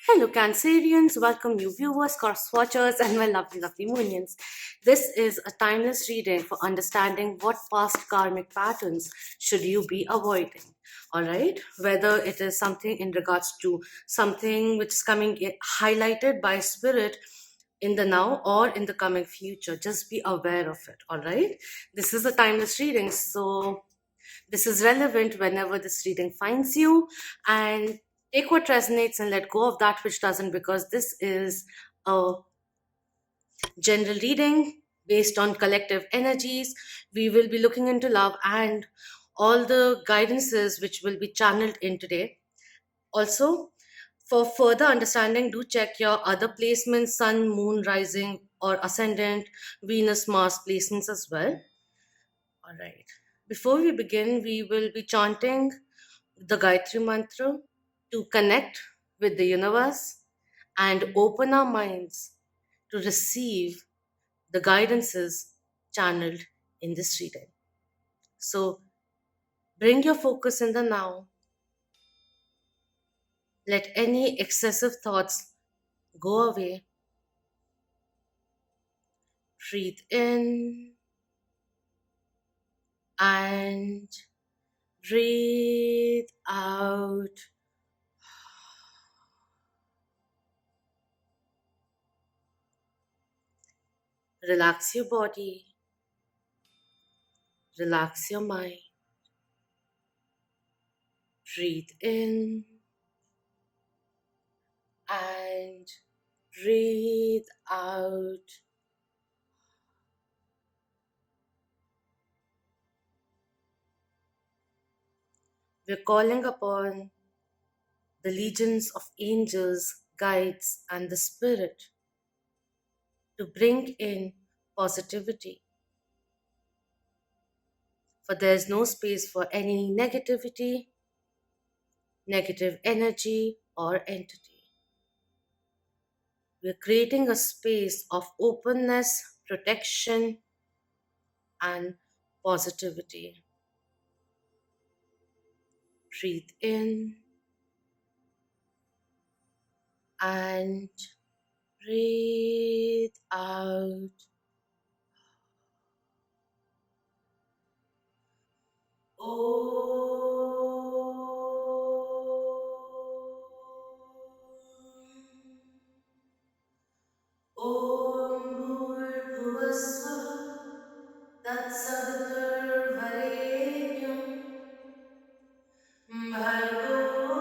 Hello, Cancerians. Welcome, you viewers, cross watchers, and my lovely, lovely Moonians. This is a timeless reading for understanding what past karmic patterns should you be avoiding. All right, whether it is something in regards to something which is coming highlighted by spirit in the now or in the coming future, just be aware of it. All right, this is a timeless reading, so this is relevant whenever this reading finds you, and take what resonates and let go of that which doesn't, because this is a general reading based on collective energies. We will be looking into love and all the guidances which will be channeled in today. Also, for further understanding, do check your other placements: sun, moon, rising, or ascendant, Venus, Mars placements as well. All right. Before we begin, we will be chanting the Gayatri Mantra to connect with the universe and open our minds to receive the guidances channeled in this reading. So bring your focus in the now. Let any excessive thoughts go away. Breathe in and breathe out. Relax your body, relax your mind. Breathe in and breathe out. We're calling upon the legions of angels, guides, and the spirit to bring in positivity. For there's no space for any negativity, negative energy, or entity. We're creating a space of openness, protection, and positivity. Breathe in and breathe out. ॐ भूर्भुवस्सुः तत्सवितुर्वरेण्यं भर्गो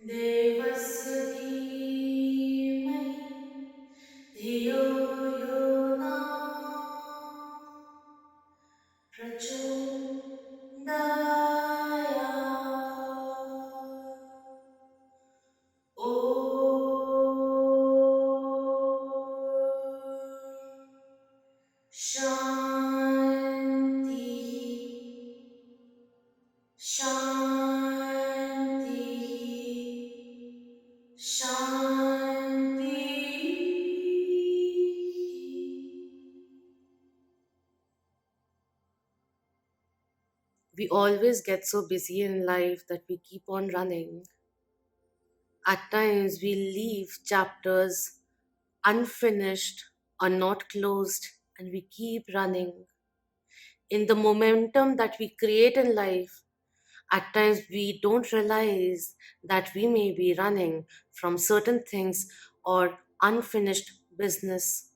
देवस्य धीमहि धियो यो नः प्रचोदयात्। ॐ शान्ति शान्ति शान्ति। We always get so busy in life that we keep on running. At times, we leave chapters unfinished or not closed, and we keep running. In the momentum that we create in life, at times we don't realize that we may be running from certain things or unfinished business.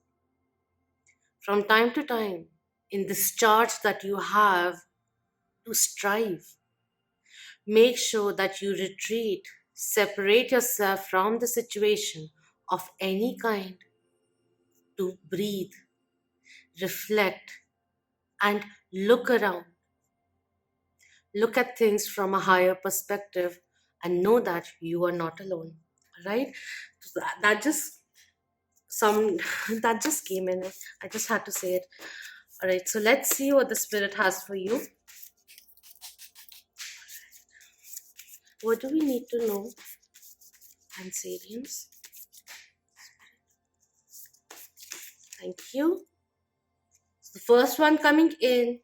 From time to time, in this charge that you have to strive, make sure that you retreat, separate yourself from the situation of any kind, to breathe, reflect, and look around. Look at things from a higher perspective and know that you are not alone. Right? So that just some that just came in. I just had to say it. All right, so let's see what the spirit has for you. What do we need to know, Cancerians? Thank you. The first one coming in,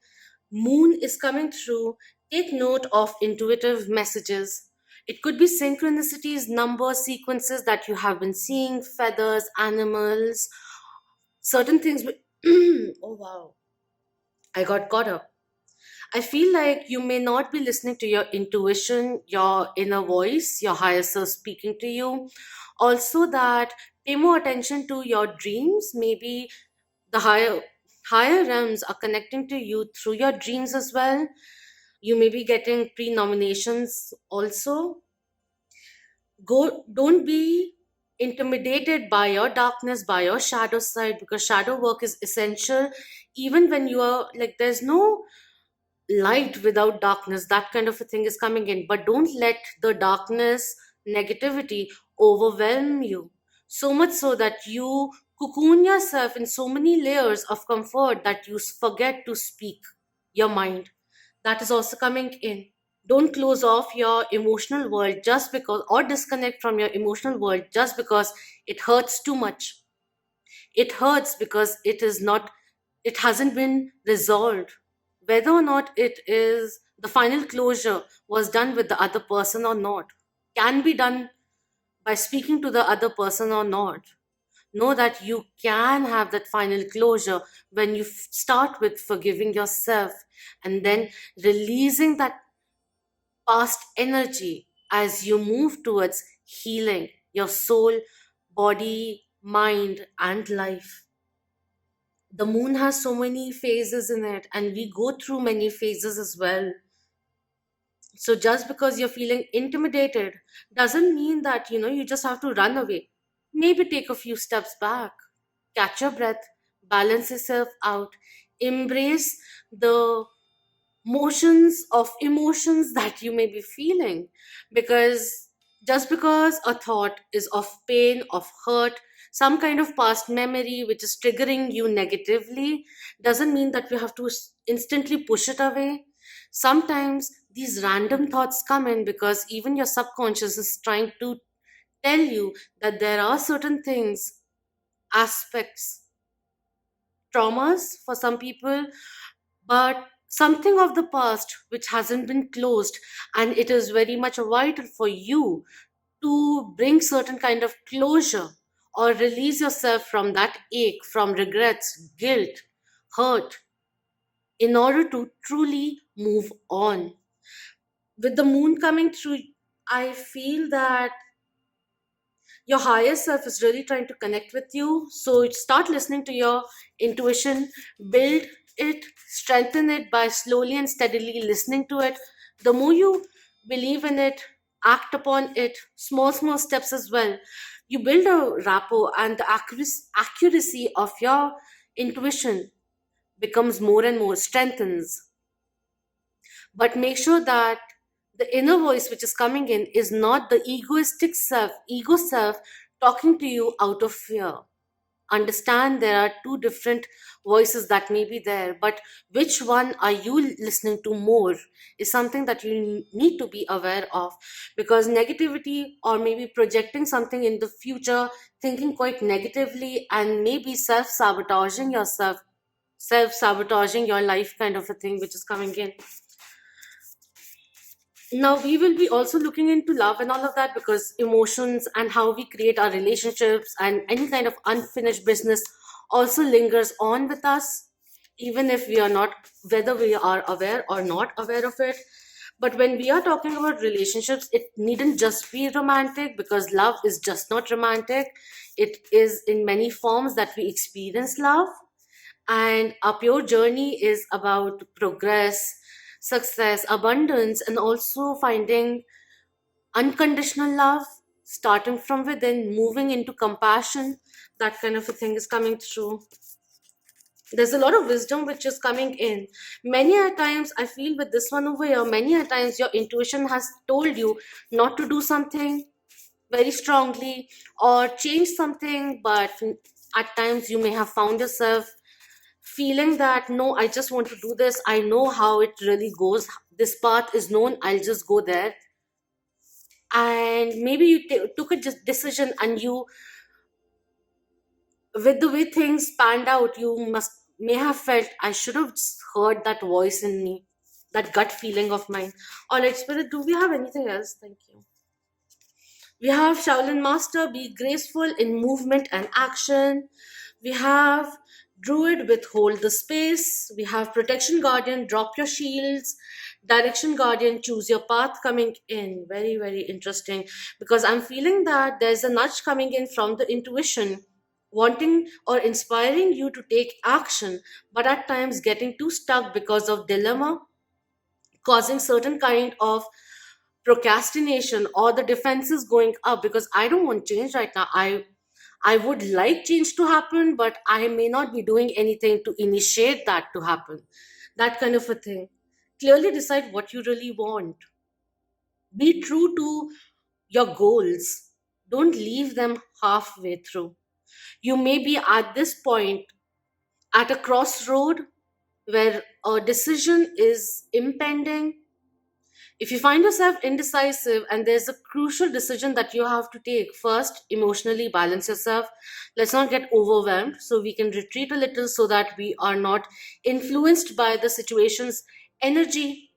moon is coming through Take note of intuitive messages. It could be synchronicities, number sequences that you have been seeing, feathers, animals, certain things. Oh wow, I got caught up. I feel like you may not be listening to your intuition, your inner voice, your higher self speaking to you. Also, that pay more attention to your dreams. Maybe the higher realms are connecting to you through your dreams as well. You may be getting pre-nominations also. Don't be intimidated by your darkness, by your shadow side, because shadow work is essential. Even when you are like, there's no light without darkness, that kind of a thing is coming in, but don't let the darkness, negativity overwhelm you so much so that you cocoon yourself in so many layers of comfort that you forget to speak your mind. That is also coming in. Don't close off your emotional world just because, or disconnect from your emotional world just because it hurts too much. It hurts because it hasn't been resolved. Whether or not it is the final closure was done with the other person or not, can be done by speaking to the other person or not. Know that you can have that final closure when you start with forgiving yourself and then releasing that past energy as you move towards healing your soul, body, mind, and life. The moon has so many phases in it, and we go through many phases as well. So just because you're feeling intimidated doesn't mean that you just have to run away. Maybe take a few steps back, catch your breath, balance yourself out, embrace the motions of emotions that you may be feeling, because just because a thought is of pain, of hurt, some kind of past memory which is triggering you negatively, doesn't mean that we have to instantly push it away. Sometimes these random thoughts come in because even your subconscious is trying to tell you that there are certain things, aspects, traumas for some people, but something of the past which hasn't been closed, and it is very much vital for you to bring certain kind of closure or release yourself from that ache, from regrets, guilt, hurt, in order to truly move on. With the moon coming through, I feel that your higher self is really trying to connect with you. So start listening to your intuition, build it, strengthen it by slowly and steadily listening to it. The more you believe in it, act upon it, small, small steps as well, you build a rapport, and the accuracy of your intuition becomes more and more strengthens. But make sure that the inner voice which is coming in is not the egoistic self, ego self, talking to you out of fear. Understand there are two different voices that may be there, but which one are you listening to more is something that you need to be aware of, because negativity or maybe projecting something in the future, thinking quite negatively and maybe self-sabotaging yourself, self-sabotaging your life kind of a thing which is coming in. Now we will be also looking into love and all of that, because emotions and how we create our relationships and any kind of unfinished business also lingers on with us, even if we are not, whether we are aware or not aware of it. But when we are talking about relationships, it needn't just be romantic, because love is just not romantic. It is in many forms that we experience love, and our pure journey is about progress, success, abundance, and also finding unconditional love, starting from within, moving into compassion. That kind of a thing is coming through. There's a lot of wisdom which is coming in. Many a times, I feel with this one over here, many a times your intuition has told you not to do something very strongly or change something, but at times you may have found yourself feeling that no, I just want to do this, I know how it really goes, this path is known, I'll just go there. And maybe you took a decision, and you, with the way things panned out, you must may have felt, I should have just heard that voice in me, that gut feeling of mine. All right, Spirit, do we have anything else? Thank you. We have Shaolin Master, be graceful in movement and action. We have Druid, withhold the space. We have Protection Guardian, drop your shields. Direction Guardian, choose your path coming in. Very, very interesting, because I'm feeling that there's a nudge coming in from the intuition, wanting or inspiring you to take action, but at times getting too stuck because of dilemma, causing certain kind of procrastination or the defenses going up, because I don't want change right now. I would like change to happen, but I may not be doing anything to initiate that to happen. That kind of a thing. Clearly decide what you really want. Be true to your goals. Don't leave them halfway through. You may be at this point at a crossroad where a decision is impending. If you find yourself indecisive and there's a crucial decision that you have to take, first, emotionally balance yourself. Let's not get overwhelmed, so we can retreat a little so that we are not influenced by the situation's energy,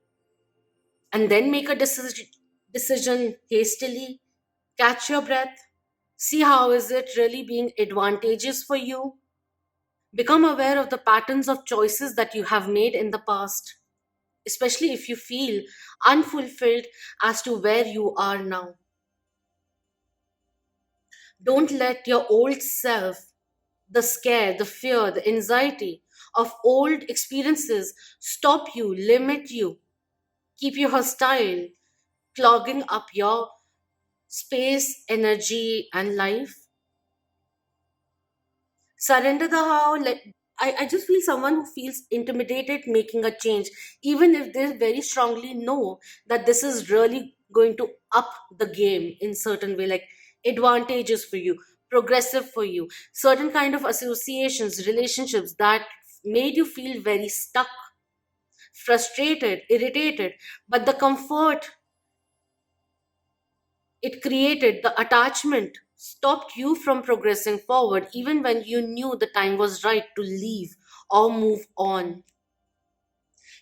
and then make a decision hastily. Catch your breath. See how is it really being advantageous for you. Become aware of the patterns of choices that you have made in the past, especially if you feel unfulfilled as to where you are now. Don't let your old self, the scare, the fear, the anxiety of old experiences stop you, limit you, keep you hostile, clogging up your space, energy, and life. Surrender the how. I just feel someone who feels intimidated making a change, even if they very strongly know that this is really going to up the game in certain way, like advantageous for you, progressive for you, certain kind of associations, relationships that made you feel very stuck, frustrated, irritated, but the comfort it created, the attachment, stopped you from progressing forward even when you knew the time was right to leave or move on.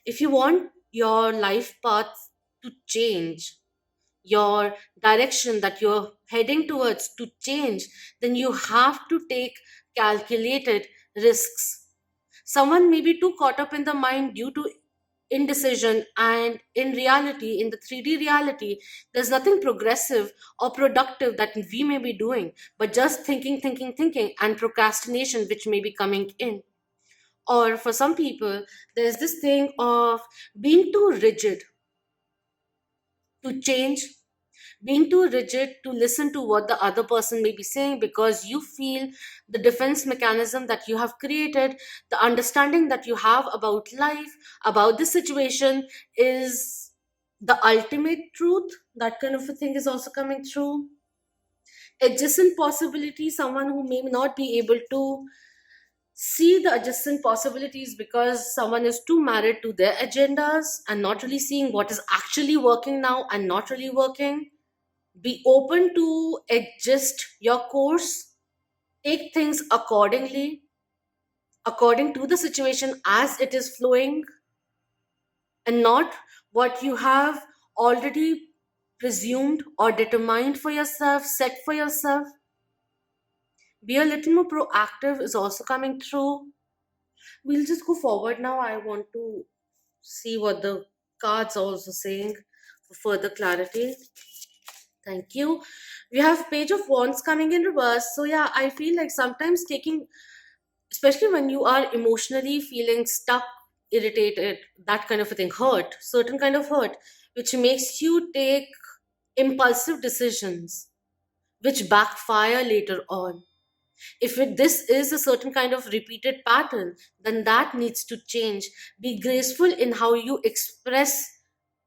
If you want your life path to change, your direction that you're heading towards to change, then you have to take calculated risks. Someone may be too caught up in the mind due to indecision, and in reality, in the 3D reality, there's nothing progressive or productive that we may be doing, but just thinking, thinking, thinking, and procrastination, which may be coming in. Or for some people, there's this thing of being too rigid to change, being too rigid to listen to what the other person may be saying, because you feel the defense mechanism that you have created, the understanding that you have about life, about the situation, is the ultimate truth. That kind of a thing is also coming through. Adjacent possibility, someone who may not be able to see the adjacent possibilities because someone is too married to their agendas and not really seeing what is actually working now and not really working. Be open to adjust your course, take things accordingly, according to the situation as it is flowing, and not what you have already presumed or determined for yourself, set for yourself. Be a little more proactive is also coming through. We'll just go forward now. I want to see what the cards are also saying for further clarity. Thank you. We have Page of Wands coming in reverse. So yeah, I feel like sometimes taking, especially when you are emotionally feeling stuck, irritated, that kind of a thing, hurt, certain kind of hurt, which makes you take impulsive decisions, which backfire later on. If this is a certain kind of repeated pattern, then that needs to change. Be graceful in how you express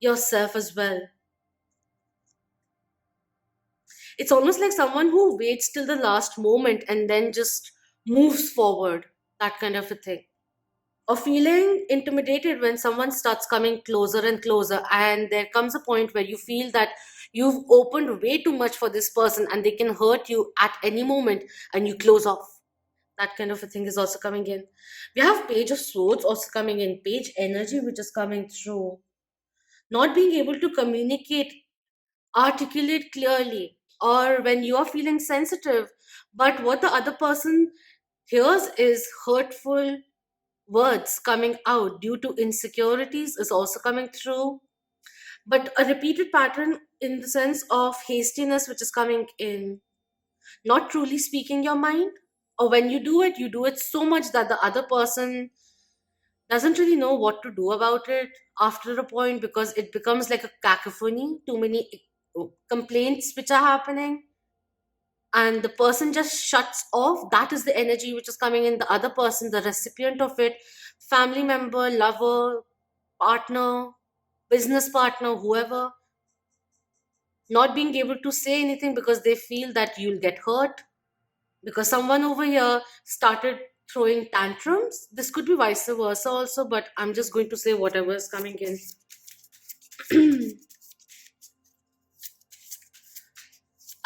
yourself as well. It's almost like someone who waits till the last moment and then just moves forward, that kind of a thing. Or feeling intimidated when someone starts coming closer and closer, and there comes a point where you feel that you've opened way too much for this person and they can hurt you at any moment, and you close off. That kind of a thing is also coming in. We have Page of Swords also coming in, Page energy which is coming through. not being able to communicate, articulate clearly, or when you are feeling sensitive, but what the other person hears is hurtful words coming out due to insecurities is also coming through. But a repeated pattern in the sense of hastiness, which is coming in, not truly speaking your mind, or when you do it so much that the other person doesn't really know what to do about it after a point, because it becomes like a cacophony, too many complaints which are happening, and the person just shuts off. That is the energy which is coming in. The other person, the recipient of it, family member, lover, partner, business partner, whoever, not being able to say anything because they feel that you'll get hurt because someone over here started throwing tantrums. This could be vice versa also, but I'm just going to say whatever is coming in.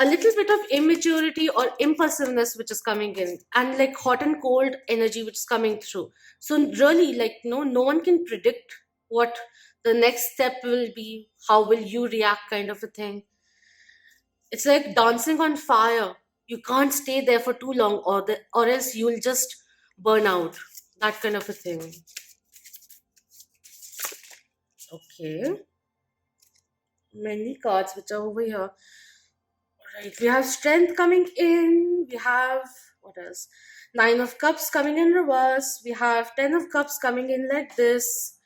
A little bit of immaturity or impulsiveness which is coming in, and like hot and cold energy which is coming through. So really, like, no one can predict what the next step will be, how will you react, kind of a thing. It's like dancing on fire. You can't stay there for too long, or else you'll just burn out. That kind of a thing. Okay. Many cards which are over here. Right. We have strength coming in. We have what else? Nine of Cups coming in reverse. We have Ten of Cups coming in like this.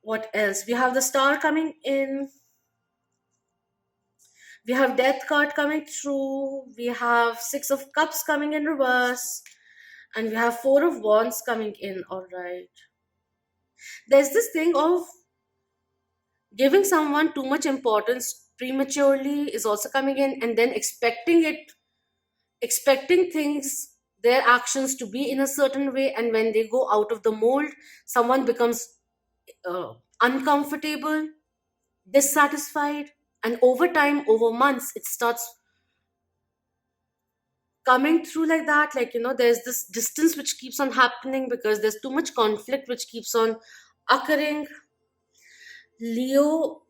What else? We have the Star coming in. We have Death card coming through. We have Six of Cups coming in reverse. And we have Four of Wands coming in. All right. There's this thing of giving someone too much importance prematurely is also coming in, and then expecting things, their actions to be in a certain way, and when they go out of the mold, someone becomes uncomfortable, dissatisfied, and over time, over months, it starts coming through like that. Like, there's this distance which keeps on happening because there's too much conflict which keeps on occurring. Leo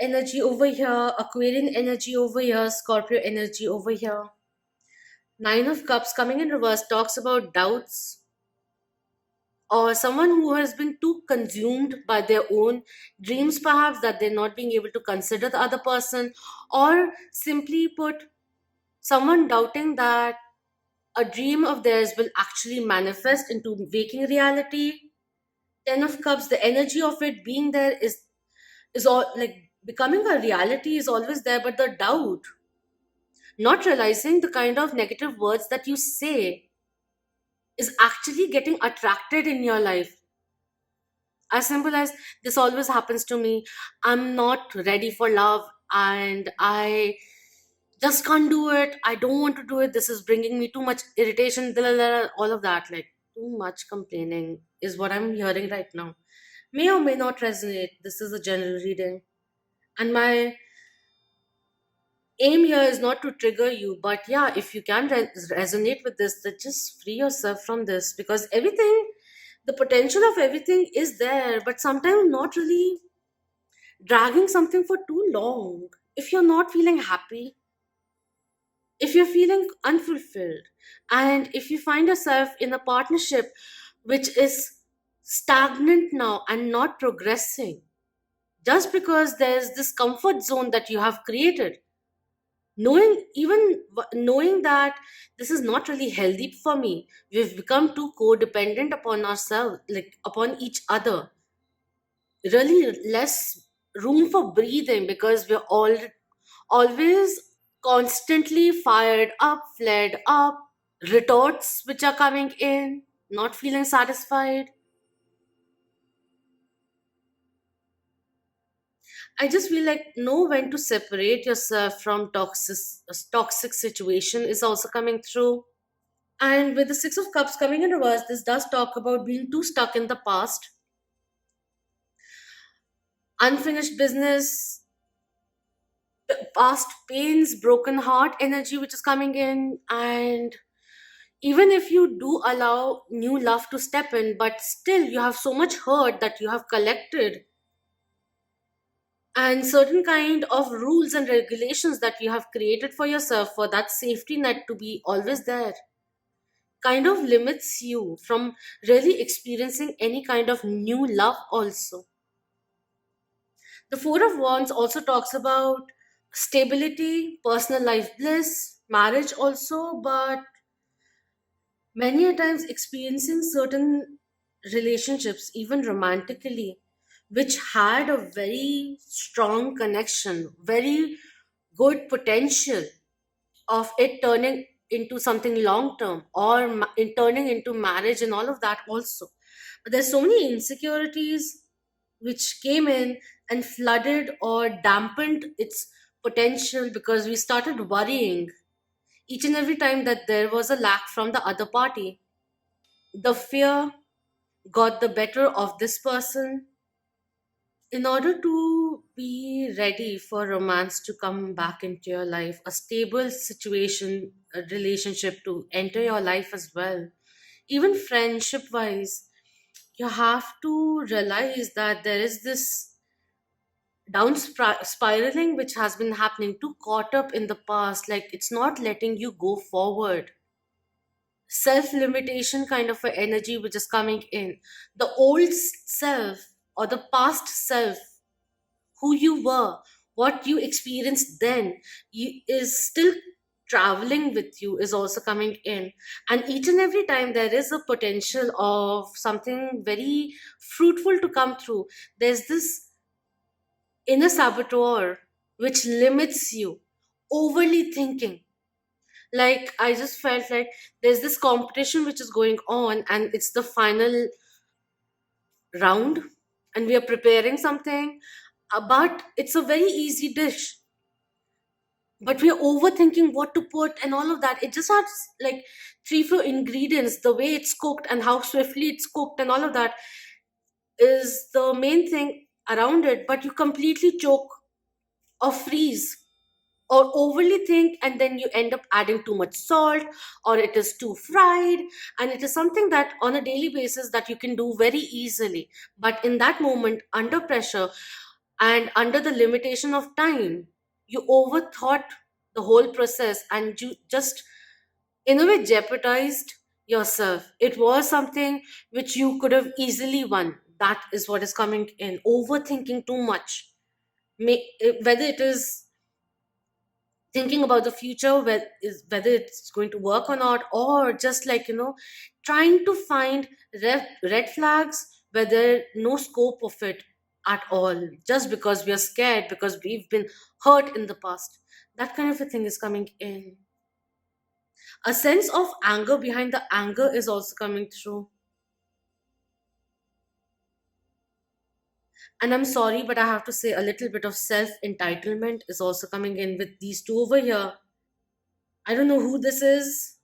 energy over here, Aquarian energy over here, Scorpio energy over here. Nine of Cups coming in reverse talks about doubts, or someone who has been too consumed by their own dreams, perhaps, that they're not being able to consider the other person, or simply put, someone doubting that a dream of theirs will actually manifest into waking reality. Ten of Cups, the energy of it being there is all like becoming a reality is always there, but the doubt, not realizing the kind of negative words that you say is actually getting attracted in your life. As simple as, this always happens to me. I'm not ready for love, and I just can't do it. I don't want to do it. This is bringing me too much irritation, all of that. Like, too much complaining is what I'm hearing right now. May or may not resonate. This is a general reading. And my aim here is not to trigger you, but yeah, if you can resonate with this, then just free yourself from this, because everything, the potential of everything is there, but sometimes not really dragging something for too long. If you're not feeling happy, if you're feeling unfulfilled, and if you find yourself in a partnership which is stagnant now and not progressing, just because there's this comfort zone that you have created, knowing that this is not really healthy for me, we've become too codependent upon ourselves, like upon each other, really less room for breathing, because we're all always constantly fired up, flared up, retorts which are coming in, not feeling satisfied. I just feel like know when to separate yourself from toxic situation is also coming through. And with the Six of Cups coming in reverse, this does talk about being too stuck in the past, unfinished business, past pains, broken heart energy which is coming in. And even if you do allow new love to step in, but still you have so much hurt that you have collected, and certain kind of rules and regulations that you have created for yourself for that safety net to be always there kind of limits you from really experiencing any kind of new love also. The Four of Wands also talks about stability, personal life bliss, marriage also, but many a times experiencing certain relationships, even romantically, which had a very strong connection, very good potential of it turning into something long term or in turning into marriage and all of that also. But there's so many insecurities which came in and flooded or dampened its potential because we started worrying each and every time that there was a lack from the other party. The fear got the better of this person. In order to be ready for romance to come back into your life, a stable situation, a relationship to enter your life as well, even friendship wise, you have to realize that there is this spiraling which has been happening, too caught up in the past, like it's not letting you go forward. Self limitation kind of a energy which is coming in. The old self or the past self, who you were, what you experienced then, is still traveling with you, is also coming in. And each and every time there is a potential of something very fruitful to come through, there's this inner saboteur which limits you, overly thinking. Like, I just felt like there's this competition which is going on, and it's the final round, and we are preparing something, but it's a very easy dish, but we are overthinking what to put and all of that. It just has like three four ingredients, the way it's cooked and how swiftly it's cooked and all of that is the main thing around it, but you completely choke or freeze or overly think, and then you end up adding too much salt, or it is too fried. And it is something that on a daily basis that you can do very easily, but in that moment under pressure and under the limitation of time, you overthought the whole process and you just in a way jeopardized yourself. It was something which you could have easily won. That is what is coming in, overthinking too much. Whether it is thinking about the future, whether it's going to work or not, or just like trying to find red flags whether no scope of it at all, just because we are scared because we've been hurt in the past. That kind of a thing is coming in. A sense of anger behind the anger is also coming through. And I'm sorry, but I have to say a little bit of self entitlement is also coming in with these two over here. I don't know who this is,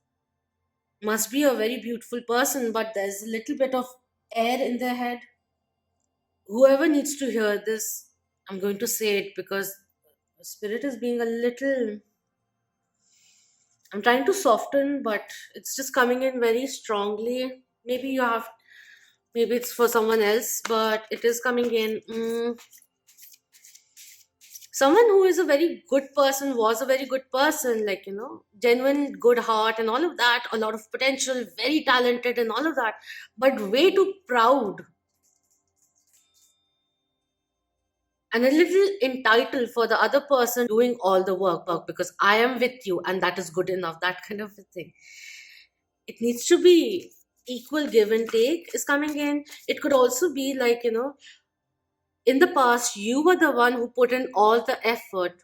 must be a very beautiful person, but there's a little bit of air in their head. Whoever needs to hear this, I'm going to say it because the spirit is being a little. I'm trying to soften, but it's just coming in very strongly. Maybe you have, maybe it's for someone else, but it is coming in. Someone who is a very good person, was a very good person, like, genuine good heart and all of that, a lot of potential, very talented and all of that, but way too proud and a little entitled for the other person doing all the work because I am with you and that is good enough, that kind of a thing. It needs to be equal give and take is coming in. It could also be like, in the past, you were the one who put in all the effort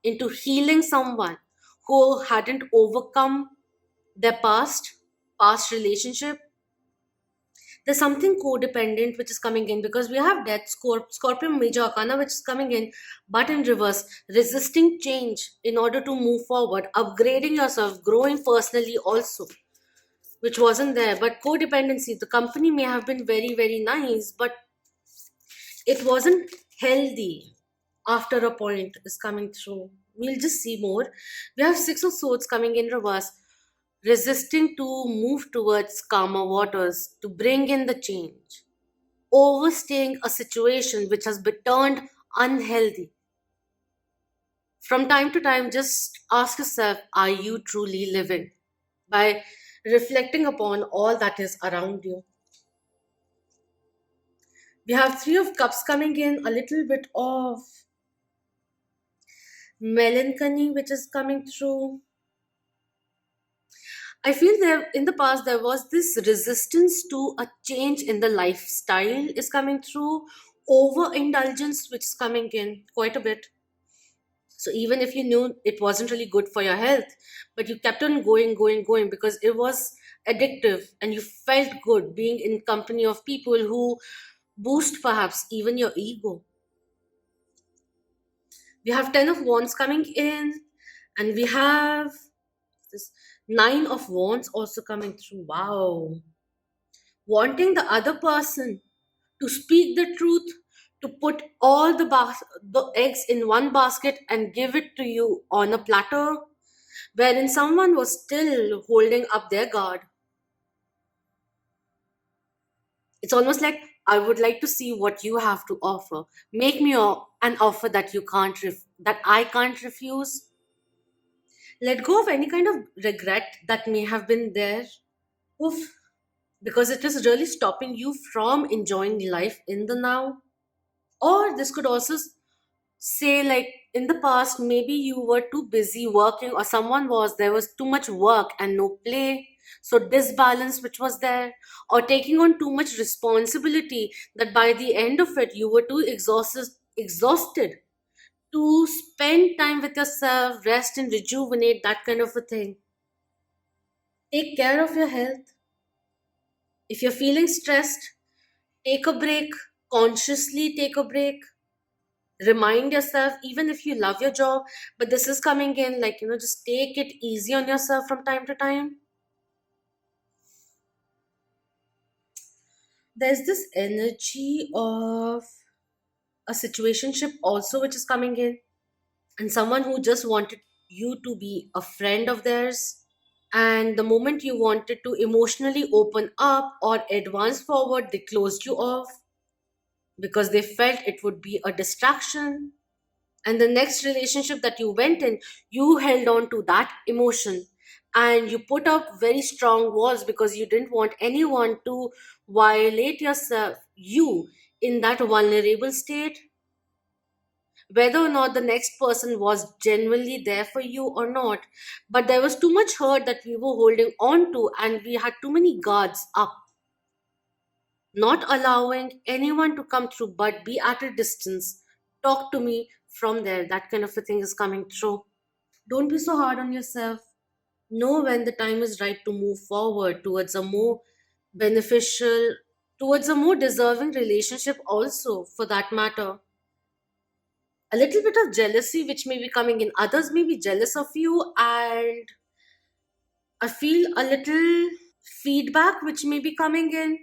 into healing someone who hadn't overcome their past relationship. There's something codependent which is coming in because we have death scorpion major arcana which is coming in, but in reverse, resisting change in order to move forward, upgrading yourself, growing personally also, which wasn't there. But codependency, the company may have been very very nice, but it wasn't healthy after a point is coming through. We'll just see more. We have six of swords coming in reverse, resisting to move towards calmer waters to bring in the change, overstaying a situation which has been turned unhealthy. From time to time, just ask yourself, are you truly living? By reflecting upon all that is around you. We have Three of Cups coming in, a little bit of melancholy which is coming through. I feel there in the past there was this resistance to a change in the lifestyle is coming through, overindulgence which is coming in quite a bit. So even if you knew it wasn't really good for your health, but you kept on going because it was addictive and you felt good being in company of people who boost perhaps even your ego. We have 10 of wands coming in, and we have this Nine of wands also coming through. Wow. Wanting the other person to speak the truth, to put all the eggs in one basket and give it to you on a platter, wherein someone was still holding up their guard. It's almost like, I would like to see what you have to offer. Make me an offer that that I can't refuse. Let go of any kind of regret that may have been there. Oof, because it is really stopping you from enjoying life in the now. Or this could also say, like, in the past, maybe you were too busy working, or there was too much work and no play. So, disbalance which was there, or taking on too much responsibility that by the end of it, you were too exhausted to spend time with yourself, rest and rejuvenate, that kind of a thing. Take care of your health. If you're feeling stressed, take a break, consciously take a break. Remind yourself, even if you love your job, but this is coming in, like, just take it easy on yourself from time to time. There's this energy of a situationship also which is coming in, and someone who just wanted you to be a friend of theirs. And the moment you wanted to emotionally open up or advance forward, they closed you off because they felt it would be a distraction. And the next relationship that you went in, you held on to that emotion and you put up very strong walls because you didn't want anyone to violate you in that vulnerable state, whether or not the next person was genuinely there for you or not. But there was too much hurt that we were holding on to, and we had too many guards up, not allowing anyone to come through, but be at a distance. Talk to me from there. That kind of a thing is coming through. Don't be so hard on yourself. Know when the time is right to move forward towards a more beneficial, towards a more deserving relationship, also, for that matter. A little bit of jealousy, which may be coming in. Others may be jealous of you, and I feel a little feedback, which may be coming in.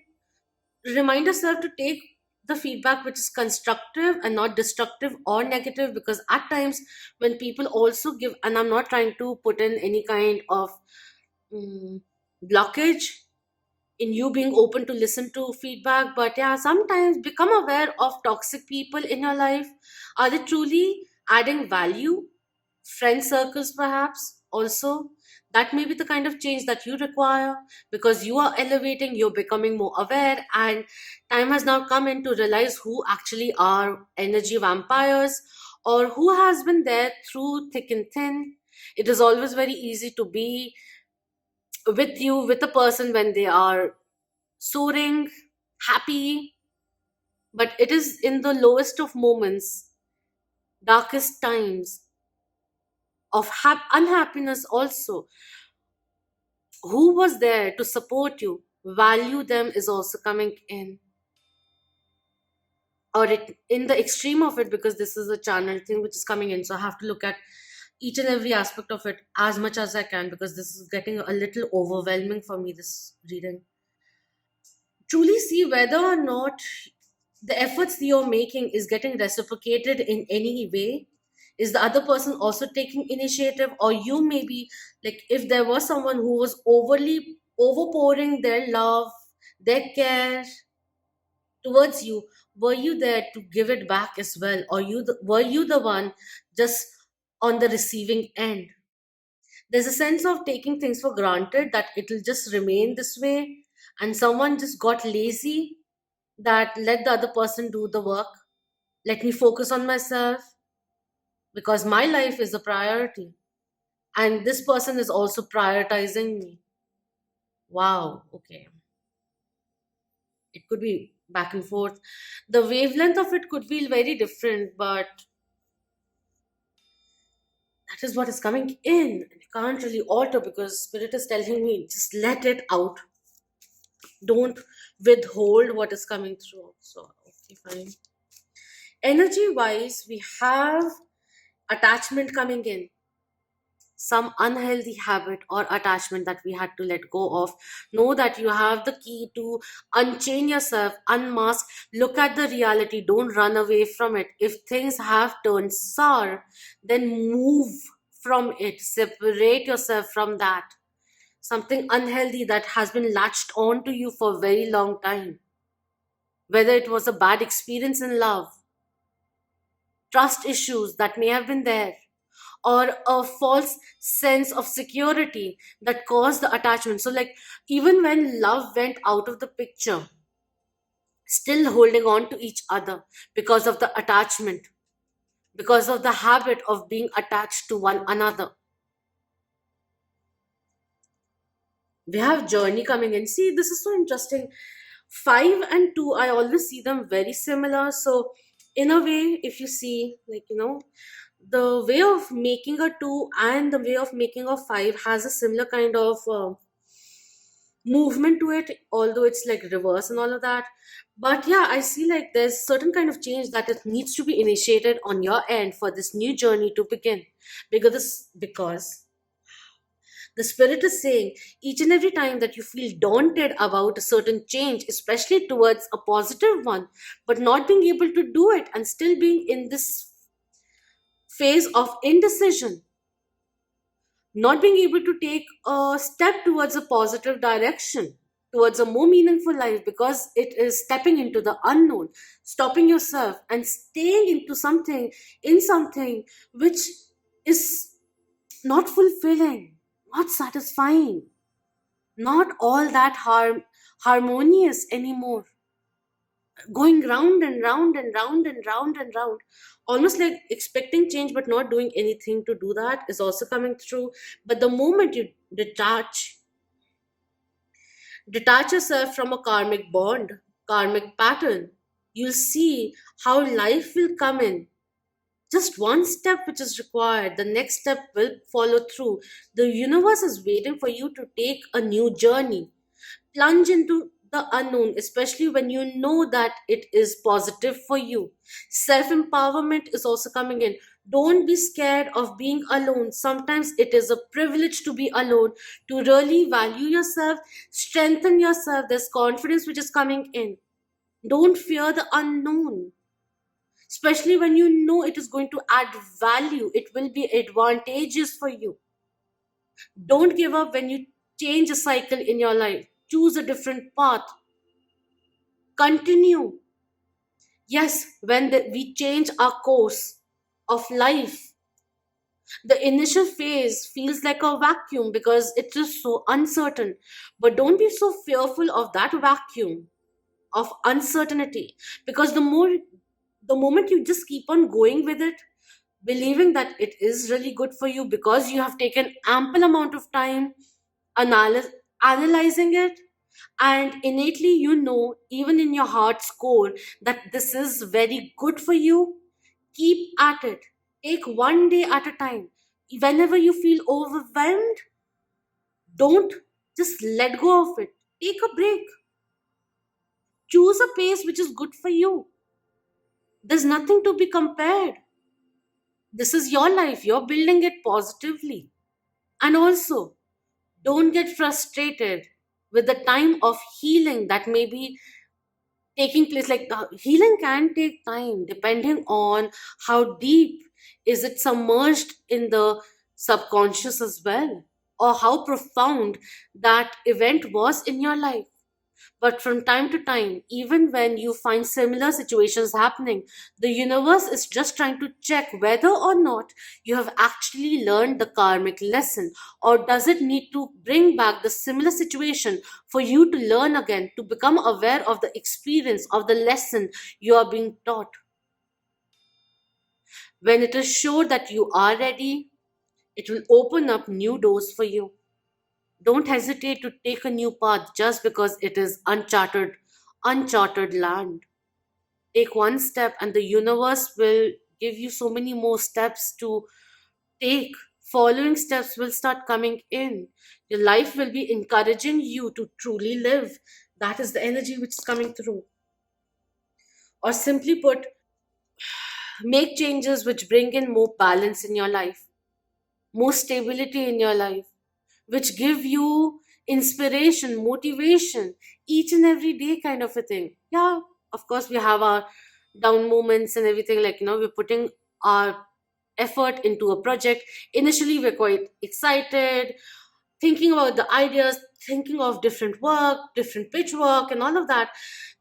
Remind yourself to take the feedback which is constructive and not destructive or negative, because at times when people also give, and I'm not trying to put in any kind of mm, blockage in you being open to listen to feedback, but yeah, sometimes become aware of toxic people in your life. Are they truly adding value? Friend circles perhaps also, that may be the kind of change that you require, because you are elevating, you're becoming more aware, and time has now come in to realize who actually are energy vampires, or who has been there through thick and thin. It is always very easy to be with you, with a person when they are soaring, happy, but it is in the lowest of moments, darkest times of unhappiness also, who was there to support you, value them, is also coming in. Or in the extreme of it, because this is a channel thing which is coming in, so I have to look at each and every aspect of it as much as I can, because this is getting a little overwhelming for me, this reading. Truly see whether or not the efforts you're making is getting reciprocated in any way. Is the other person also taking initiative, or you maybe, like, if there was someone who was overly overpouring their love, their care towards you, Were you there to give it back as well, or were you the one just on the receiving end? There's a sense of taking things for granted that it'll just remain this way, and someone just got lazy, that let the other person do the work. Let me focus on myself because my life is a priority, and this person is also prioritizing me. Wow, okay. It could be back and forth. The wavelength of it could feel very different, but that is what is coming in. And you can't really alter because spirit is telling me just let it out. Don't withhold what is coming through. So okay, fine. Energy wise, we have attachment coming in, some unhealthy habit or attachment that we had to let go of. Know that you have the key to unchain yourself, unmask, look at the reality, don't run away from it. If things have turned sour, then move from it, separate yourself from that. Something unhealthy that has been latched on to you for a very long time, whether it was a bad experience in love, trust issues that may have been there, or a false sense of security that caused the attachment. So, like, even when love went out of the picture, still holding on to each other because of the attachment, because of the habit of being attached to one another. We have journey coming in. See, this is so interesting. 5 and 2, I always see them very similar. So, in a way, if you see, like, the way of making a 2 and the way of making a 5 has a similar kind of movement to it, although it's like reverse and all of that. But yeah, I see like there's certain kind of change that it needs to be initiated on your end for this new journey to begin. Because the spirit is saying each and every time that you feel daunted about a certain change, especially towards a positive one, but not being able to do it and still being in this phase of indecision, not being able to take a step towards a positive direction, towards a more meaningful life, because it is stepping into the unknown, stopping yourself and staying into something, in something which is not fulfilling, not satisfying, not all that harmonious anymore, going round and round and round and round and round, almost like expecting change but not doing anything to do that is also coming through. But the moment you detach yourself from a karmic bond, karmic pattern, you'll see how life will come in. Just one step which is required, the next step will follow through. The universe is waiting for you to take a new journey, plunge into the unknown, especially when you know that it is positive for you. Self empowerment is also coming in. Don't be scared of being alone. Sometimes it is a privilege to be alone, to really value yourself, strengthen yourself. There's confidence which is coming in. Don't fear the unknown, especially when you know it is going to add value, it will be advantageous for you. Don't give up when you change a cycle in your life. Choose a different path. Continue. Yes, when we change our course of life, the initial phase feels like a vacuum because it is so uncertain. But don't be so fearful of that vacuum of uncertainty, because the moment you just keep on going with it, believing that it is really good for you because you have taken ample amount of time analyze, analyzing it, and innately you know, even in your heart's core, that this is very good for you. Keep at it. Take one day at a time. Whenever you feel overwhelmed, don't just let go of it. Take a break. Choose a pace which is good for you. There's nothing to be compared. This is your life. You're building it positively. And also, don't get frustrated with the time of healing that may be taking place. Like, healing can take time depending on how deep is it submerged in the subconscious as well, or how profound that event was in your life. But from time to time, even when you find similar situations happening, the universe is just trying to check whether or not you have actually learned the karmic lesson, or does it need to bring back the similar situation for you to learn again, to become aware of the experience of the lesson you are being taught. When it is sure that you are ready, it will open up new doors for you. Don't hesitate to take a new path just because it is uncharted land. Take one step and the universe will give you so many more steps to take. Following steps will start coming in. Your life will be encouraging you to truly live. That is the energy which is coming through. Or simply put, make changes which bring in more balance in your life, more stability in your life, which give you inspiration, motivation, each and every day kind of a thing. Yeah, of course, we have our down moments and everything, like, we're putting our effort into a project. Initially, we're quite excited, thinking about the ideas, thinking of different work, different pitch work, and all of that.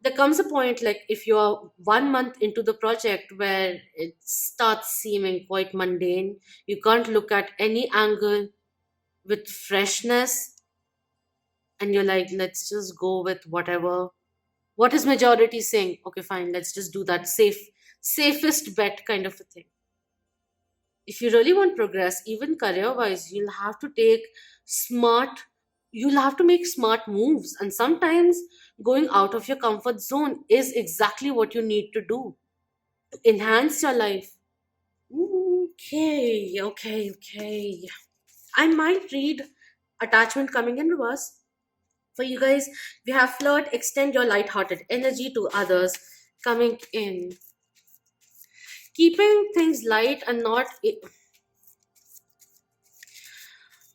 There comes a point, like if you are 1 month into the project, where it starts seeming quite mundane. You can't look at any angle with freshness, and you're like, let's just go with whatever. What is majority saying? Okay, fine, let's just do that safest bet kind of a thing. If you really want progress, even career wise, smart you'll have to make smart moves, and sometimes going out of your comfort zone is exactly what you need to do to enhance your life. Okay, okay, okay. I might read attachment coming in reverse for you guys. We have flirt, extend your light-hearted energy to others coming in. Keeping things light and not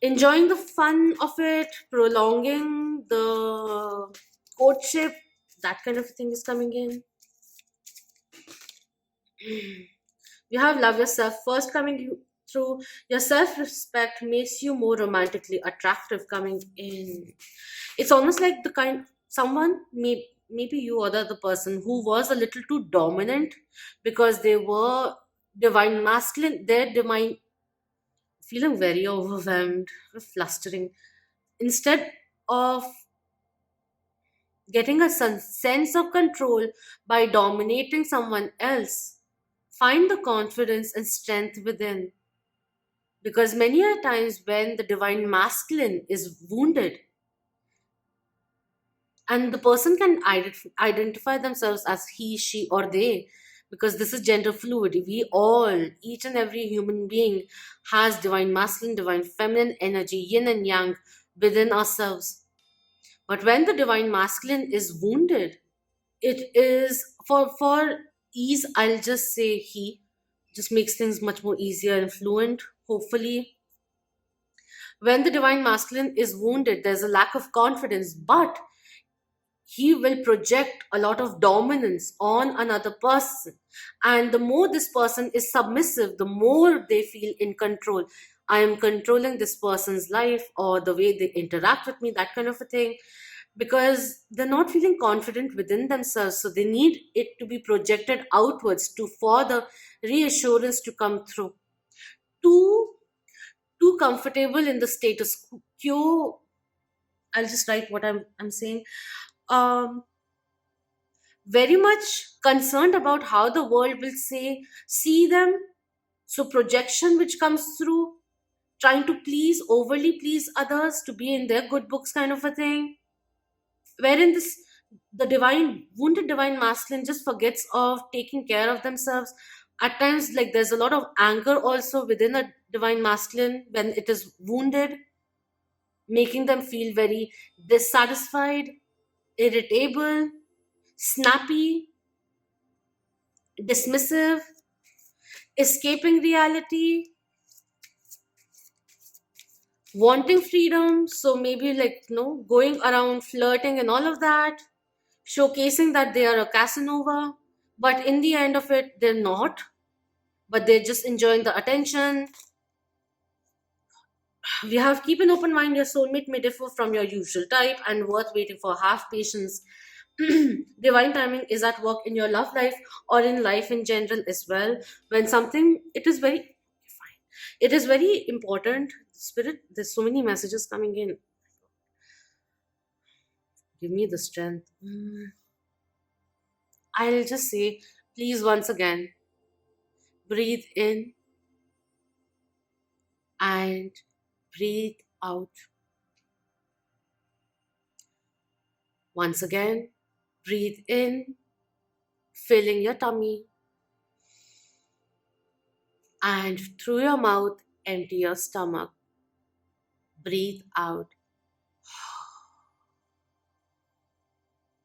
enjoying the fun of it, prolonging the courtship, that kind of thing is coming in. You have love yourself first coming through. Your self-respect makes you more romantically attractive coming in. It's almost like the kind someone, maybe you or the other person, who was a little too dominant because they were divine masculine. Their divine feeling very overwhelmed, flustering. Instead of getting a sense of control by dominating someone else, find the confidence and strength within. Because many a times when the divine masculine is wounded, and the person can identify themselves as he, she, or they, because this is gender fluid. We all, each and every human being, has divine masculine, divine feminine energy, yin and yang, within ourselves. But when the divine masculine is wounded, it is for ease, I'll just say he, just makes things much more easier and fluent, hopefully. When the divine masculine is wounded, there's a lack of confidence, but he will project a lot of dominance on another person. And the more this person is submissive, the more they feel in control. I am controlling this person's life, or the way they interact with me, that kind of a thing, because they're not feeling confident within themselves. So they need it to be projected outwards to for the reassurance to come through. Too too comfortable in the status quo. I'll just write what I'm saying. Um, very much concerned about how the world will see them. So projection which comes through, trying to please, overly please others to be in their good books kind of a thing. Wherein this the divine wounded divine masculine just forgets of taking care of themselves. At times, like, there's a lot of anger also within a divine masculine when it is wounded, making them feel very dissatisfied, irritable, snappy, dismissive, escaping reality, wanting freedom. So maybe, like, going around flirting and all of that, showcasing that they are a Casanova, but in the end of it, they're not, but they're just enjoying the attention. We have keep an open mind. Your soulmate may differ from your usual type and worth waiting for. Have patience. Divine timing is at work in your love life or in life in general as well. When something, it is very important. Spirit, there's so many messages coming in. Give me the strength. I'll just say, please, once again, breathe in and breathe out. Once again, breathe in, filling your tummy, and through your mouth, empty your stomach. Breathe out.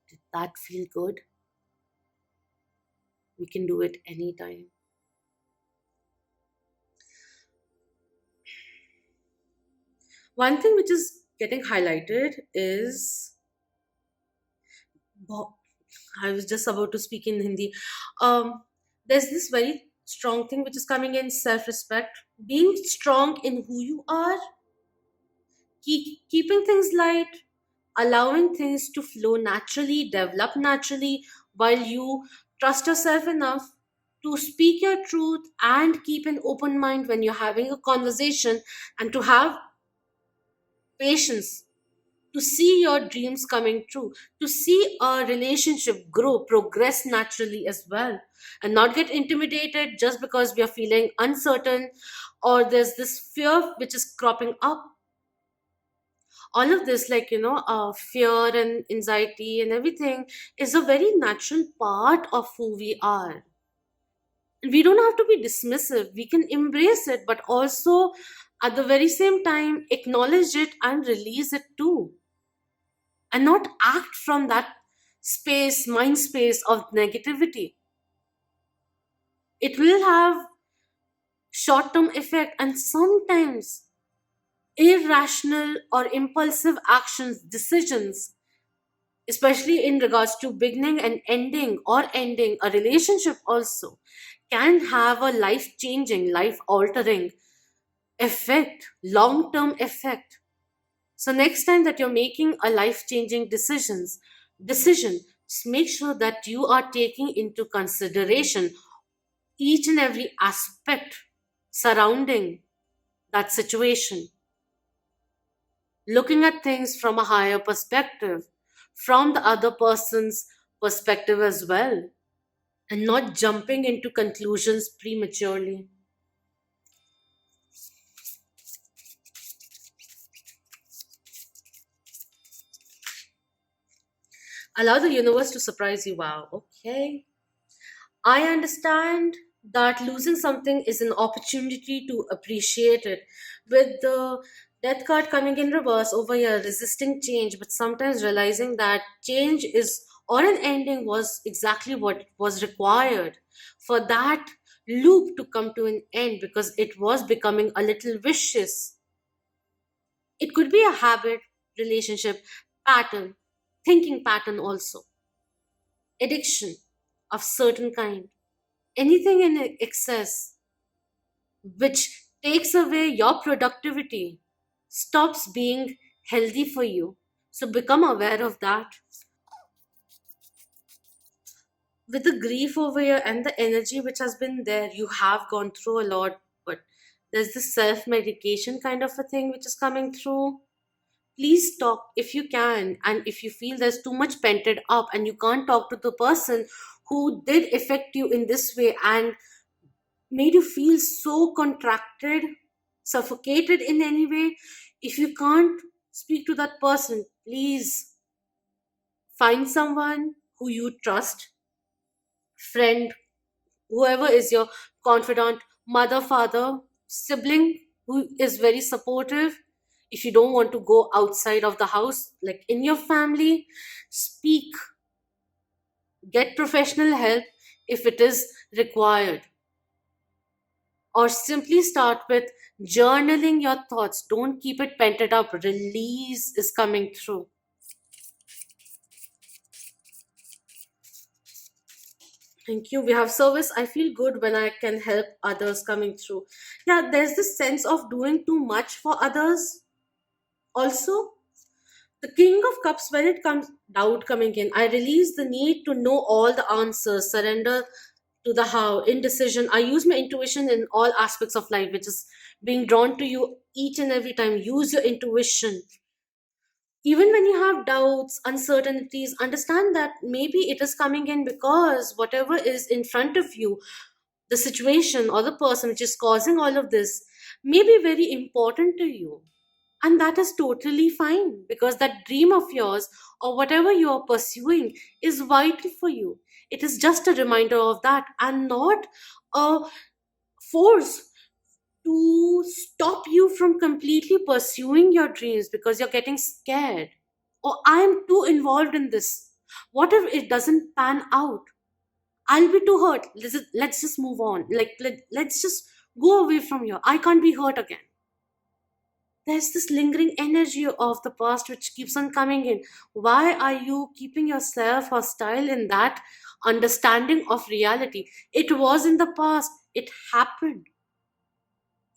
Did that feel good? We can do it anytime. One thing which is getting highlighted is, Bo- I was just about to speak in Hindi. There's this very strong thing which is coming in, self respect. Being strong in who you are, keeping things light, allowing things to flow naturally, develop naturally, while you trust yourself enough to speak your truth and keep an open mind when you're having a conversation, and to have patience to see your dreams coming true, to see a relationship grow, progress naturally as well, and not get intimidated just because we are feeling uncertain or there's this fear which is cropping up. All of this, like, fear and anxiety and everything, is a very natural part of who we are. And we don't have to be dismissive, we can embrace it, but also at the very same time acknowledge it and release it too, and not act from that space, mind space of negativity. It will have short term effect, and sometimes irrational or impulsive actions, decisions, especially in regards to beginning and ending or ending a relationship also, can have a life changing, life altering effect, long term effect. So next time that you're making a life changing decision, just make sure that you are taking into consideration each and every aspect surrounding that situation, looking at things from a higher perspective, from the other person's perspective as well, and not jumping into conclusions prematurely. Allow the universe to surprise you. Wow, okay. I understand that losing something is an opportunity to appreciate it. With the death card coming in reverse over here, resisting change, but sometimes realizing that change is or an ending was exactly what was required for that loop to come to an end, because it was becoming a little vicious. It could be a habit, relationship, pattern, thinking pattern also, addiction of certain kind, anything in excess which takes away your productivity stops being healthy for you. So become aware of that. With the grief over here and the energy which has been there, you have gone through a lot, but there's this self medication kind of a thing which is coming through. Please talk if you can, and if you feel there's too much pented up and you can't talk to the person who did affect you in this way and made you feel so contracted, suffocated in any way, if you can't speak to that person, please find someone who you trust, friend, whoever is your confidant, mother, father, sibling who is very supportive. If you don't want to go outside of the house, like in your family, speak, get professional help if it is required, or simply start with journaling your thoughts. Don't keep it pented up. Release is coming through. Thank you. We have service. I feel good when I can help others coming through. Yeah, there's this sense of doing too much for others. Also, the King of Cups, when it comes doubt coming in, I release the need to know all the answers, surrender to the how, indecision. I use my intuition in all aspects of life, which is being drawn to you each and every time. Use your intuition. Even when you have doubts, uncertainties, understand that maybe it is coming in because whatever is in front of you, the situation or the person which is causing all of this, may be very important to you. And that is totally fine because that dream of yours or whatever you are pursuing is vital for you. It is just a reminder of that and not a force to stop you from completely pursuing your dreams because you're getting scared. Or I'm too involved in this. What if it doesn't pan out? I'll be too hurt. Let's just move on. Let's just go away from here. I can't be hurt again. There's this lingering energy of the past which keeps on coming in. Why are you keeping yourself hostile in that understanding of reality? It was in the past, it happened.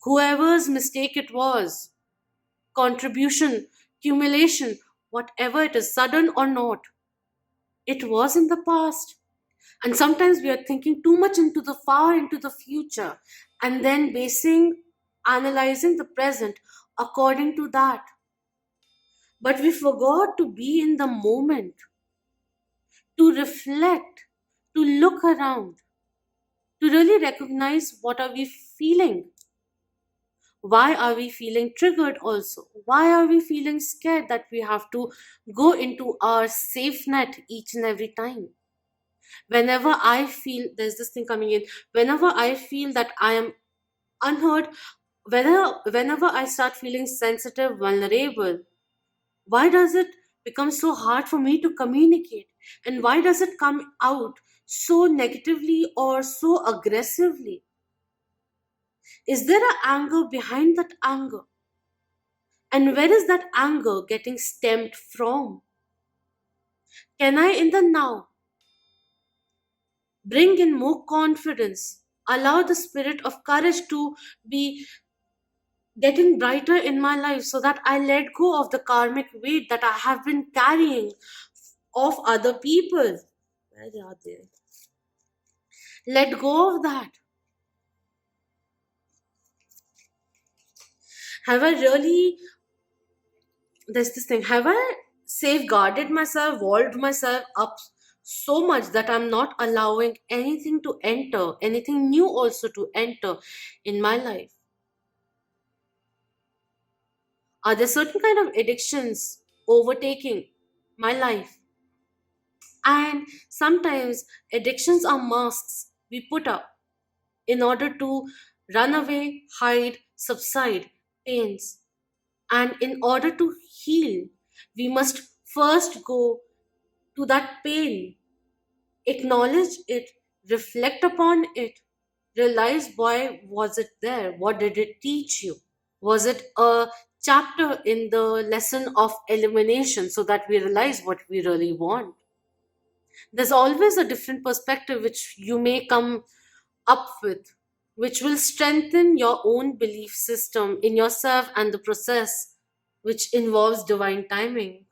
Whoever's mistake it was, contribution, accumulation, whatever it is, sudden or not, it was in the past. And sometimes we are thinking too much into the far into the future and then analyzing the present according to that. But we forgot to be in the moment, to reflect, to look around, to really recognize what are we feeling. Why are we feeling triggered also? Why are we feeling scared that we have to go into our safe net each and every time? Whenever I feel there's this thing coming in, whenever I feel that I am unheard, whenever I start feeling sensitive, vulnerable, why does it become so hard for me to communicate? And why does it come out so negatively or so aggressively? Is there an anger behind that anger? And where is that anger getting stemmed from? Can I, in the now, bring in more confidence, allow the spirit of courage to be getting brighter in my life so that I let go of the karmic weight that I have been carrying of other people? Where are they? Let go of that. Have I really, there's this thing, have I safeguarded myself, walled myself up so much that I'm not allowing anything to enter, anything new also to enter in my life? Are there certain kind of addictions overtaking my life? And sometimes addictions are masks we put up in order to run away, hide, subside pains. And in order to heal, we must first go to that pain, acknowledge it, reflect upon it, realize why was it there? What did it teach you? Was it a chapter in the lesson of elimination so that we realize what we really want? There's always a different perspective which you may come up with, which will strengthen your own belief system in yourself and the process, which involves divine timing.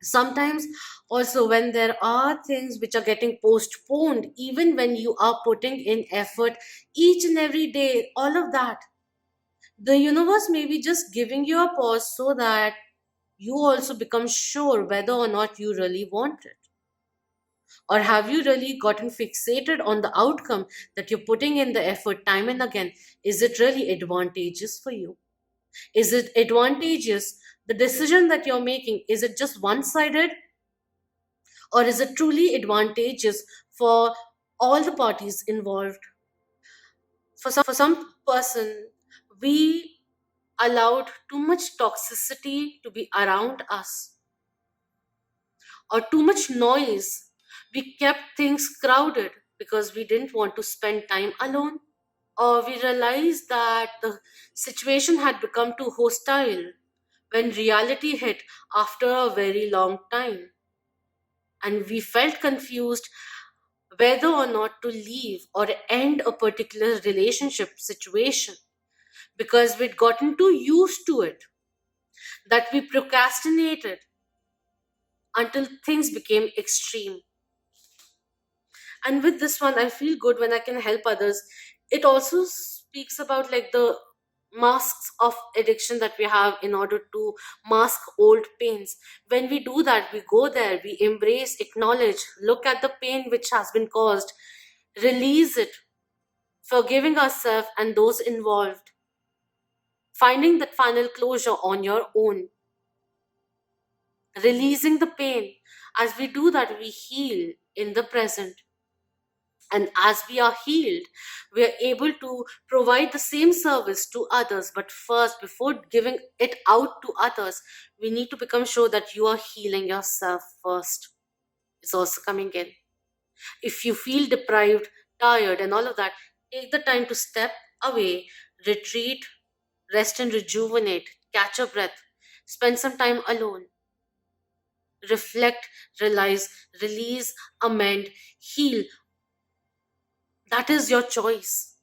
Sometimes, also, when there are things which are getting postponed, even when you are putting in effort each and every day, all of that, the universe may be just giving you a pause so that you also become sure whether or not you really want it. Or have you really gotten fixated on the outcome that you're putting in the effort time and again? Is it really advantageous for you? Is it advantageous? The decision that you're making, is it just one sided or is it truly advantageous for all the parties involved? For some person, we allowed too much toxicity to be around us or too much noise. We kept things crowded because we didn't want to spend time alone, or we realized that the situation had become too hostile when reality hit after a very long time. And we felt confused whether or not to leave or end a particular relationship situation, because we'd gotten too used to it that we procrastinated until things became extreme. And with this one, I feel good when I can help others. It also speaks about like the masks of addiction that we have in order to mask old pains. When we do that, we go there, we embrace, acknowledge, look at the pain which has been caused, release it, forgiving ourselves and those involved, finding that final closure on your own, releasing the pain. As we do that, we heal in the present. And as we are healed, we are able to provide the same service to others. But first, before giving it out to others, we need to become sure that you are healing yourself first. It's also coming in. If you feel deprived, tired, and all of that, take the time to step away, retreat, rest, and rejuvenate. Catch a breath. Spend some time alone. Reflect, realize, release, amend, heal. That is your choice.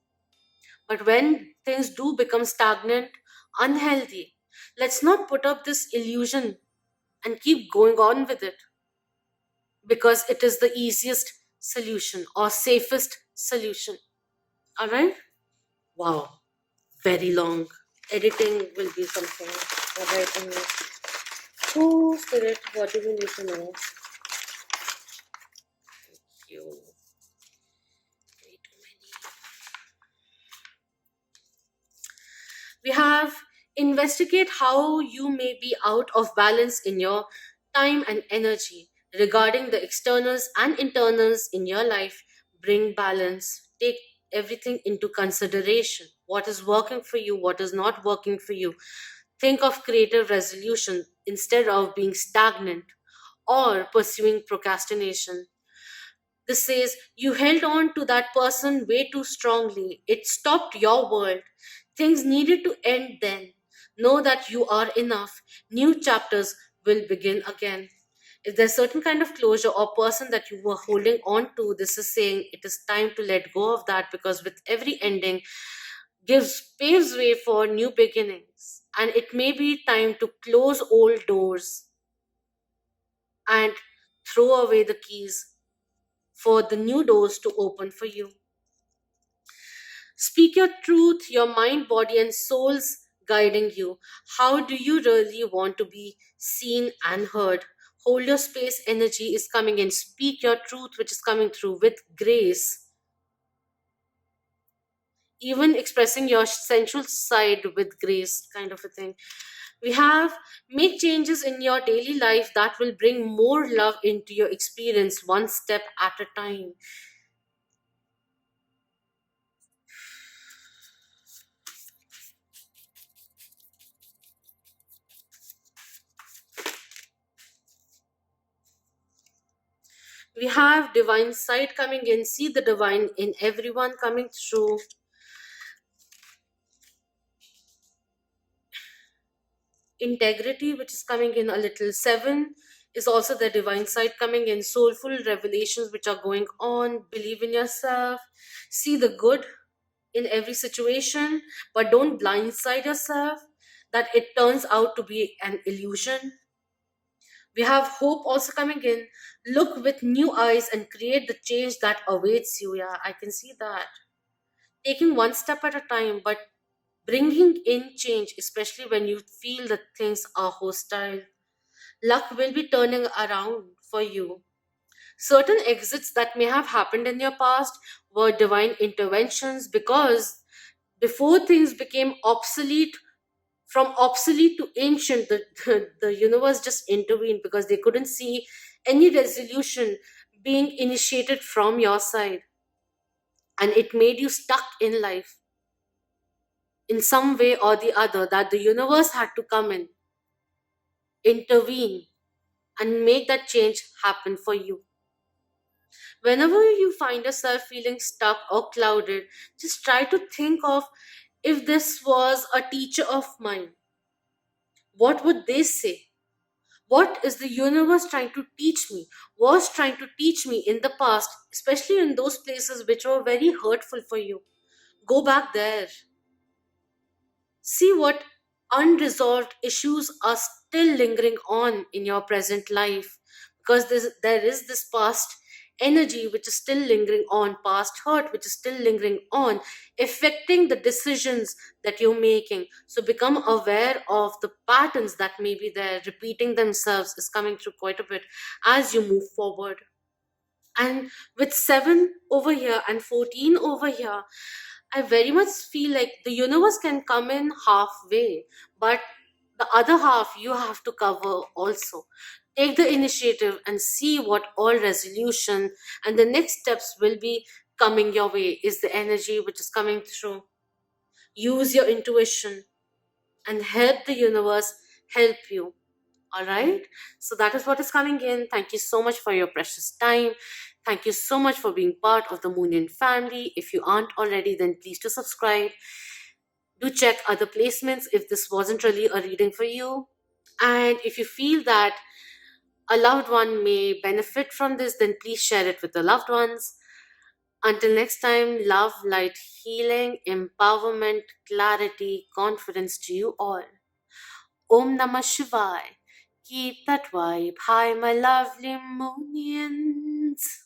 But when things do become stagnant, unhealthy, let's not put up this illusion and keep going on with it, because it is the easiest solution or safest solution. All right? Wow, very long. Editing will be something. All right, anyway. Oh, Spirit, what do we need to know? You. Way too many. We have investigate how you may be out of balance in your time and energy regarding the externals and internals in your life. Bring balance. Take everything into consideration. What is working for you, what is not working for you. Think of creative resolution instead of being stagnant or pursuing procrastination. This says you held on to that person way too strongly. It stopped your world. Things needed to end then. Know that you are enough. New chapters will begin again. If there's certain kind of closure or person that you were holding on to, this is saying it is time to let go of that, because with every ending gives paves way for new beginnings. And it may be time to close old doors and throw away the keys for the new doors to open for you. Speak your truth, your mind, body, and soul's guiding you. How do you really want to be seen and heard? Hold your space, energy is coming in. Speak your truth, which is coming through with grace. Even expressing your sensual side with grace, kind of a thing. We have make changes in your daily life that will bring more love into your experience, one step at a time. We have divine sight coming in, see the divine in everyone coming through. Integrity, which is coming in a little. Seven is also the divine side coming in. Soulful revelations which are going on. Believe in yourself. See the good in every situation, but don't blindside yourself that it turns out to be an illusion. We have hope also coming in. Look with new eyes and create the change that awaits you. Yeah, I can see that. Taking one step at a time, but bringing in change, especially when you feel that things are hostile. Luck will be turning around for you. Certain exits that may have happened in your past were divine interventions, because before things became obsolete, from obsolete to ancient, the universe just intervened because they couldn't see any resolution being initiated from your side. And it made you stuck in life in some way or the other, that the universe had to come in, intervene, and make that change happen for you. Whenever you find yourself feeling stuck or clouded, just try to think of, if this was a teacher of mine, what would they say? What is the universe trying to teach me, was trying to teach me in the past, especially in those places which were very hurtful for you. Go back there. See what unresolved issues are still lingering on in your present life, because there is this past energy which is still lingering on, past hurt which is still lingering on, affecting the decisions that you're making. So become aware of the patterns that may be there, repeating themselves, is coming through quite a bit as you move forward. And with 7 over here and 14 over here, I very much feel like the universe can come in halfway, but the other half you have to cover also. Take the initiative and see what all resolution and the next steps will be coming your way, is the energy which is coming through. Use your intuition and help the universe help you. All right. So that is what is coming in. Thank you so much for your precious time. Thank you so much for being part of the Moonian family. If you aren't already, then please do subscribe. Do check other placements if this wasn't really a reading for you. And if you feel that a loved one may benefit from this, then please share it with the loved ones. Until next time, love, light, healing, empowerment, clarity, confidence to you all. Om Namah Shivaya. Keep that vibe high, my lovely Moonians.